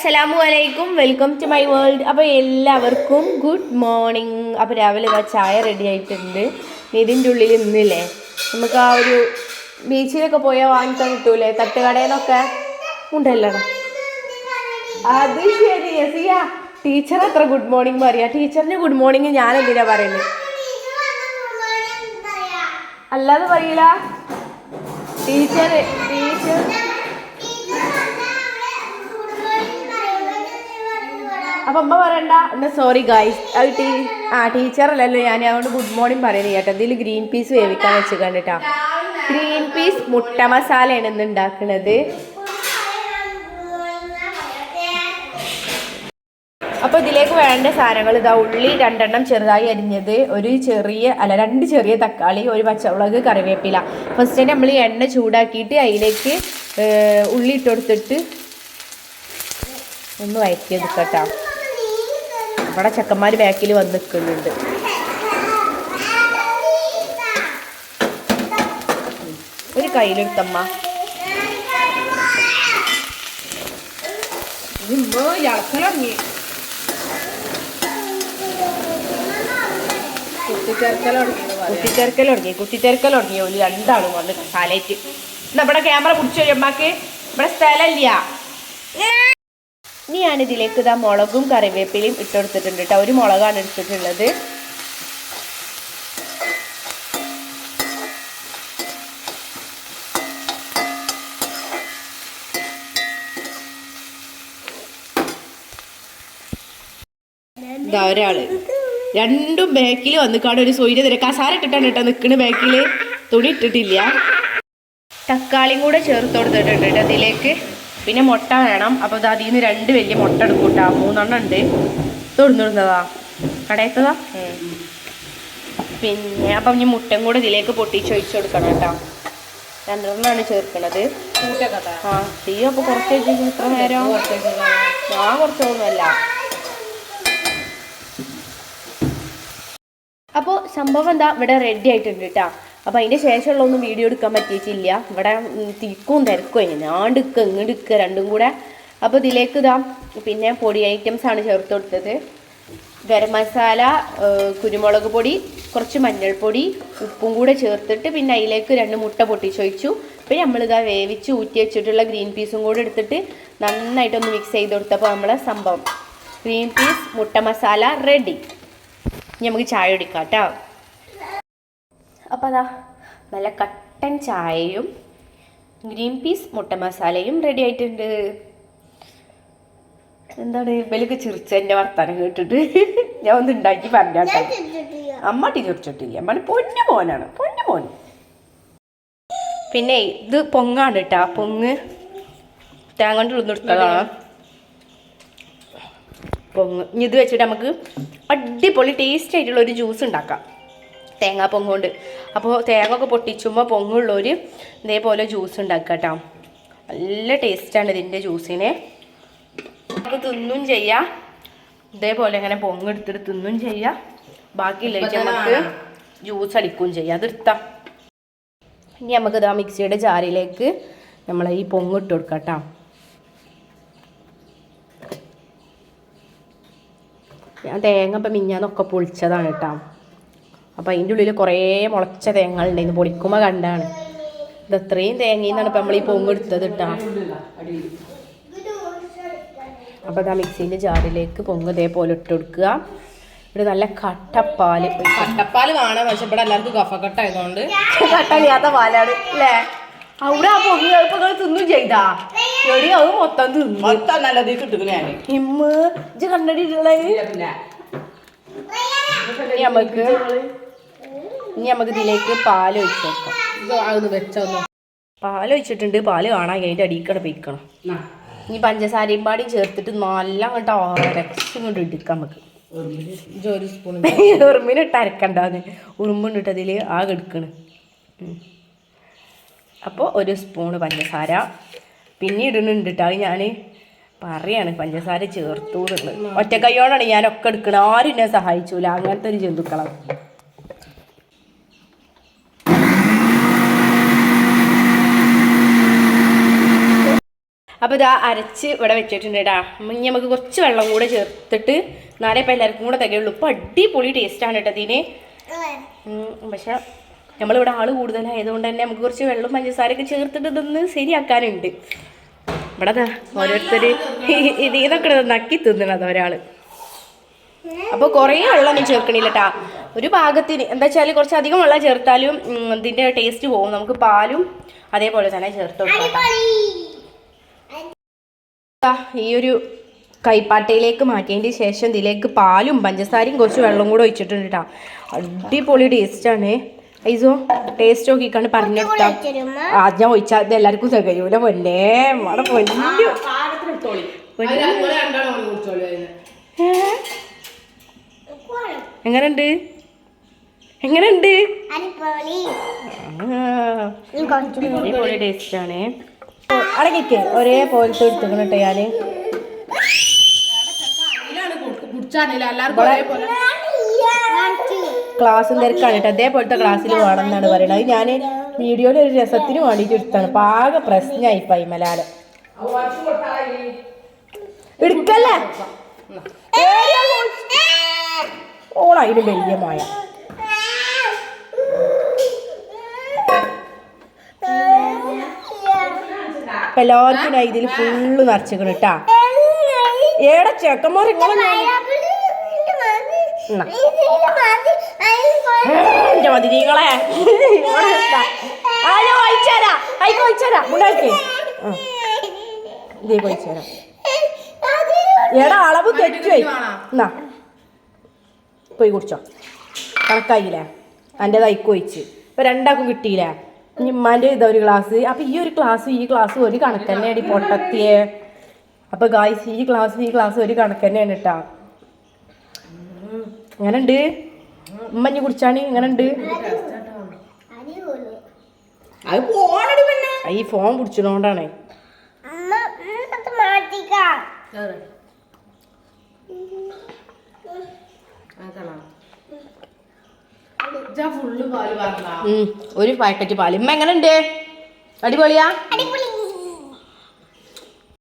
അസ്സലാമു അലൈക്കും, welcome to my world. അപ്പോൾ എല്ലാവർക്കും ഗുഡ് മോർണിംഗ്. അപ്പോൾ രാവിലെ ചായ റെഡി ആയിട്ടുണ്ട്. ഇതിൻ്റെ ഉള്ളിൽ ഇന്നില്ലേ നമുക്ക് ആ ഒരു ബീച്ചിലൊക്കെ പോയാൽ വാങ്ങിക്കാൻ കിട്ടൂലേ, തട്ടുകടയിൽ നിന്നൊക്കെ ഉണ്ടല്ലോ. അത് ശരി യസിയ, ടീച്ചർ അത്ര ഗുഡ് മോർണിംഗ് പറയാ. ടീച്ചറിന് ഗുഡ് മോർണിംഗ് ഞാൻ എന്തിനാ പറയുന്നത്? അല്ലാതെ പറയില്ല ടീച്ചർ. അപ്പം അമ്മ പറയണ്ട എന്നാ സോറി ഗായ്സ്. അത് ടീച്ചറല്ലല്ലോ ഞാൻ, അതുകൊണ്ട് ഗുഡ് മോർണിംഗ് പറയുന്നത് കേട്ടോ. ഇതിൽ ഗ്രീൻ പീസ് വേവിക്കാൻ വെച്ച് കണ്ടിട്ടാ. ഗ്രീൻ പീസ് മുട്ട മസാലയാണ് ഇന്ന് ഉണ്ടാക്കുന്നത്. അപ്പോൾ ഇതിലേക്ക് വേണ്ട സാധനങ്ങൾ ഇതാ: ഉള്ളി 2 എണ്ണം ചെറുതായി അരിഞ്ഞത്, 2 ചെറിയ തക്കാളി, 1 പച്ചമുളക്, കറിവേപ്പില. ഫസ്റ്റ് നമ്മൾ എണ്ണ ചൂടാക്കിയിട്ട് അതിലേക്ക് ഉള്ളി ഇട്ട് കൊടുത്തിട്ട് ഒന്ന് വഴറ്റിയെടുക്കട്ടോ. ഇവിടെ ചെക്കന്മാർ ബാക്കിൽ വന്ന് നിൽക്കുന്നുണ്ട്. ഒരു കയ്യിലെടുത്തമ്മ. കുട്ടിച്ചേർക്കൽ തുടങ്ങി ഒരു 2 ആളും വന്ന് കാലേറ്റ്. ഇവിടെ ക്യാമറ പിടിച്ചു അമ്മക്ക്, ഇവിടെ സ്ഥലമില്ല. ഇനി ഞാനിതിലേക്ക് ഇതാ മുളകും കറിവേപ്പിലയും ഇട്ടെടുത്തിട്ടുണ്ട് കേട്ടോ. 1 മുളകാണ് എടുത്തിട്ടുള്ളത്. ഇതാ ഒരാള്, 2 ബാക്കിൽ വന്നിക്കാട് ഒരു സൊയിര തരാം. കസാര ഇട്ടിട്ടാണ് കേട്ടോ നിൽക്കണ്, ബാക്കിൽ തുണി ഇട്ടിട്ടില്ല. തക്കാളിയും കൂടെ ചേർത്ത് കൊടുത്തിട്ടുണ്ട് കേട്ടോ അതിലേക്ക്. പിന്നെ മുട്ട വേണം. അപ്പോൾ ഇത് അതിൽ നിന്ന് 2 വലിയ മുട്ട എടുക്കും കേട്ടോ. 3 എണ്ണം ഉണ്ട്. തൊടുന്നിടുന്നതാ കടയത്തതാ. പിന്നെ അപ്പം ഇനി മുട്ടയും കൂടെ ഇതിലേക്ക് പൊട്ടിച്ചൊഴിച്ച് കൊടുക്കണം കേട്ടോ. 2 എണ്ണമാണ് ചേർക്കണത്. ആ തീ അപ്പോൾ കുറച്ച് വെച്ചിട്ട് ഇത്ര നേരം ഞാൻ കുറച്ചൊന്നുമല്ല. അപ്പോൾ സംഭവം എന്താ, ഇവിടെ റെഡി ആയിട്ടുണ്ട് കേട്ടോ. അപ്പോൾ അതിൻ്റെ ശേഷമുള്ളൊന്നും വീഡിയോ എടുക്കാൻ പറ്റിയിട്ടില്ല. ഇവിടെ തിക്കും തിരക്കും ഇങ്ങനെ ആണ്ടിക്കുക ഇങ്ങോട്ട് 2 കൂടെ. അപ്പോൾ ഇതിലേക്ക് ഇതാ പിന്നെ പൊടി ഐറ്റംസാണ് ചേർത്ത് കൊടുത്തത്. ഗരം മസാല, കുരുമുളക് പൊടി, കുറച്ച് മഞ്ഞൾപ്പൊടി, ഉപ്പും കൂടെ ചേർത്തിട്ട് പിന്നെ അതിലേക്ക് 2 മുട്ട പൊട്ടിച്ചൊഴിച്ചു. പിന്നെ നമ്മളിതാ വേവിച്ച് ഊറ്റി വെച്ചിട്ടുള്ള ഗ്രീൻ പീസും കൂടെ എടുത്തിട്ട് നന്നായിട്ടൊന്ന് മിക്സ് ചെയ്ത് കൊടുത്തപ്പോൾ നമ്മളെ സംഭവം ഗ്രീൻ പീസ് മുട്ട മസാല റെഡി. ഇനി നമുക്ക് ചായ കുടിക്കാം കേട്ടോ. അപ്പോൾ അതാ നല്ല കട്ടൻ ചായയും ഗ്രീൻ പീസ് മുട്ട മസാലയും റെഡി ആയിട്ടുണ്ട്. എന്താണ് ഇവലൊക്കെ ചിരിച്ചെൻ്റെ വർത്താനം കേട്ടിട്ട് ഞാൻ ഒന്ന് ഉണ്ടാക്കി പറഞ്ഞാട്ടെ. അമ്മട്ടി ചിരിച്ചിട്ടില്ല, അമ്മ പൊന്നു മോനാണ്, പൊന്നു മോൻ. പിന്നെ ഇത് പൊങ്ങാണ് കേട്ടോ. പൊങ്ങ് തേങ്ങ ഉള്ളിന്നെടുത്തതാണ് പൊങ്ങ്. ഇനി ഇത് വെച്ചിട്ട് നമുക്ക് അടിപൊളി ടേസ്റ്റ് ആയിട്ടുള്ള ഒരു ജ്യൂസ് ഉണ്ടാക്കാം തേങ്ങാ പൊങ്ങുകൊണ്ട്. അപ്പോൾ തേങ്ങ ഒക്കെ പൊട്ടിച്ചുമ്പോൾ പൊങ്ങുള്ളവർ ഇതേപോലെ ജ്യൂസ് ഉണ്ടാക്കുക കേട്ടോ. നല്ല ടേസ്റ്റാണ് ഇതിൻ്റെ ജ്യൂസിന്. നമുക്ക് തിന്നും ചെയ്യാം, ഇതേപോലെ ഇങ്ങനെ പൊങ്ങെടുത്തിട്ട് തിന്നും ചെയ്യാം. ബാക്കിയില്ല നമുക്ക് ജ്യൂസ് അടിക്കുകയും ചെയ്യാം. അതെടുത്താം. ഇനി നമുക്ക് ഇതാ മിക്സിയുടെ ജാറിലേക്ക് നമ്മൾ ഈ പൊങ്ങിട്ട് കൊടുക്കാം കേട്ടോ. ഞാൻ തേങ്ങ ഇപ്പം മിഞ്ഞാന്നൊക്കെ പൊളിച്ചതാണ് കേട്ടോ. അപ്പോൾ അതിൻ്റെ ഉള്ളിൽ കുറേ മുളച്ച തേങ്ങ ഉണ്ടായിരുന്നു, പൊളിക്കുമ്പോൾ കണ്ടാണ്. ഇത് അത്രയും തേങ്ങയിൽ നിന്നാണ് ഇപ്പം നമ്മൾ ഈ പൊങ്ങെടുത്തത് കേട്ടോ. അപ്പോൾ അതാ മിക്സീൻ്റെ ജാറിലേക്ക് പൊങ്ങ് ഇതേപോലെ ഇട്ട് കൊടുക്കുക. ഇവിടെ നല്ല കട്ടപ്പാൽ വേണം. പക്ഷെ ഇവിടെ എല്ലാവർക്കും കഫക്കെട്ടായതുകൊണ്ട് കട്ടല്ലാത്ത പാലാണ് അല്ലേ. അവിടെ ആ പൊങ്ങി എളുപ്പം തിന്നും ചെയ്താ എടി അത് മൊത്തം തിന്നു നല്ലത് കിട്ടുക. ഇമ്മ ഇജ്ജ് കണ്ടടിയിട്ടുള്ളത്. ഇനി നമുക്ക് ഇതിലേക്ക് പാൽ ഒഴിച്ച് വെക്കാം. പാൽ ഒഴിച്ചിട്ടുണ്ട്. പാല് കാണാൻ അതിൻ്റെ അടിക്കണ പെയ്ക്കണം. ഇനി പഞ്ചസാരയും പാടിയും ചേർത്തിട്ട് നല്ല അങ്ങോട്ട് അരച്ച് ഇങ്ങോട്ട് ഇടിക്കാം. നമുക്ക് 1 സ്പൂൺ ഉറുമ്പിനിട്ട് അരക്കണ്ടാന്ന്, ഉറുമ്പുണ്ടിട്ട് അതിൽ ആകെ എടുക്കണ്. അപ്പോൾ 1 സ്പൂണ് പഞ്ചസാര പിന്നെ ഇടുന്നുണ്ട് കേട്ടോ. അത് ഞാൻ പറയാണ് പഞ്ചസാര ചേർത്തു എന്നുള്ളത്. ഒറ്റ കൈയോടാണ് ഞാനൊക്കെ എടുക്കണം. ആരും എന്നെ സഹായിച്ചൂല, അങ്ങനത്തെ ഒരു ജന്തുക്കളാണ്. അപ്പോൾ ഇതാ അരച്ച് ഇവിടെ വെച്ചിട്ടുണ്ട് കേട്ടോ. ഇനി നമുക്ക് കുറച്ച് വെള്ളം കൂടെ ചേർത്തിട്ട് നാളെ ഇപ്പം എല്ലാവർക്കും കൂടെ തികയുള്ളൂ. ഇപ്പം അടിപൊളി ടേസ്റ്റാണ് കേട്ടോ ഇതിന്. പക്ഷെ നമ്മളിവിടെ ആൾ കൂടുതലായതുകൊണ്ട് തന്നെ നമുക്ക് കുറച്ച് വെള്ളം പഞ്ചസാരയൊക്കെ ചേർത്തിട്ട് ഇതൊന്ന് ശരിയാക്കാനുണ്ട്. ഇവിടെ ഓരോരുത്തർ ഇതൊക്കെ നക്കി തിന്നണത് ഒരാൾ. അപ്പോൾ കുറേ വെള്ളമൊന്നും ചേർക്കണില്ല കേട്ടോ. ഒരു പാകത്തിന് എന്താ വെച്ചാൽ കുറച്ചധികം വെള്ളം ചേർത്താലും ഇതിൻ്റെ ടേസ്റ്റ് പോകും. നമുക്ക് പാലും അതേപോലെ തന്നെ ചേർത്ത് കൊടുക്കാം. ഈ ഒരു കൈപ്പാട്ടയിലേക്ക് മാറ്റിയതിന് ശേഷം ഇതിലേക്ക് പാലും പഞ്ചസാരയും കുറച്ച് വെള്ളം കൂടെ ഒഴിച്ചിട്ടുണ്ട് കേട്ടോ. അടിപൊളി ടേസ്റ്റാണ്. ഐസോ ടേസ്റ്റ് നോക്കിക്കാണ് പറഞ്ഞെടുത്താ. ഞാൻ ഒഴിച്ചാൽ ഇത് എല്ലാവർക്കും തികയൂല. പൊന്നേ അവിടെ പൊന്നു എങ്ങനെയുണ്ട്? എങ്ങനെയുണ്ട്? അടിപൊളി ടേസ്റ്റാണ്. അടങ്ങിക്ക് ഒരേപോലത്തെ എടുത്തുക്കണം കേട്ടോ ഞാൻ. ക്ലാസ്സും തിരക്കാണ് കേട്ടോ. അതേപോലത്തെ ക്ലാസ്സിൽ വേണം എന്നാണ് പറയുന്നത്. അത് ഞാൻ വീഡിയോയിൽ ഒരു രസത്തിന് വേണ്ടിയിട്ട് എടുത്താണ്. പാക പ്രശ്നമായിപ്പോയി മലയാളം എടുക്കല്ലേ. ഓണായാലും വലിയ മായ. അപ്പം എല്ലാവർക്കും ഞാൻ ഇതിൽ ഫുള്ള് നിറച്ചിക്കണം കേട്ടാ. ഏടെ ചെക്കന്മാർ മതി നീങ്ങളെ വായിച്ചാരാ മുണ്ടാക്കി ഇതേ കൊഴിച്ചേരാ. എടാ അളവ് തെറ്റുപോയി. എന്നാ പോയി കുടിച്ചോ. കണക്കായില്ലേ? എൻ്റെ തൈക്ക് ഒഴിച്ച് ഇപ്പം രണ്ടാക്കും കിട്ടിയില്ലേ? ഇനി ഉമ്മാൻ്റെ ഇതാ ഒരു ഗ്ലാസ്. അപ്പം ഈ ഒരു ഗ്ലാസ്സും ഒരു കണക്ക് തന്നെയാണ് ഈ പൊട്ടത്തിയെ. അപ്പം ഗായ്സ് ഈ ഗ്ലാസ് ഒരു കണക്ക് തന്നെയാണ് കേട്ടാ. എങ്ങനെ ഉണ്ട് ഉമ്മഞ്ഞ് കുടിച്ചാണ്? എങ്ങനെ ഉണ്ട്? ഈ ഫോൺ കുടിച്ചതുകൊണ്ടാണ്. ഒരു പാക്കറ്റ് പാല്. ഇമ്മ എങ്ങനെ ഉണ്ട്? അടിപൊളിയാ?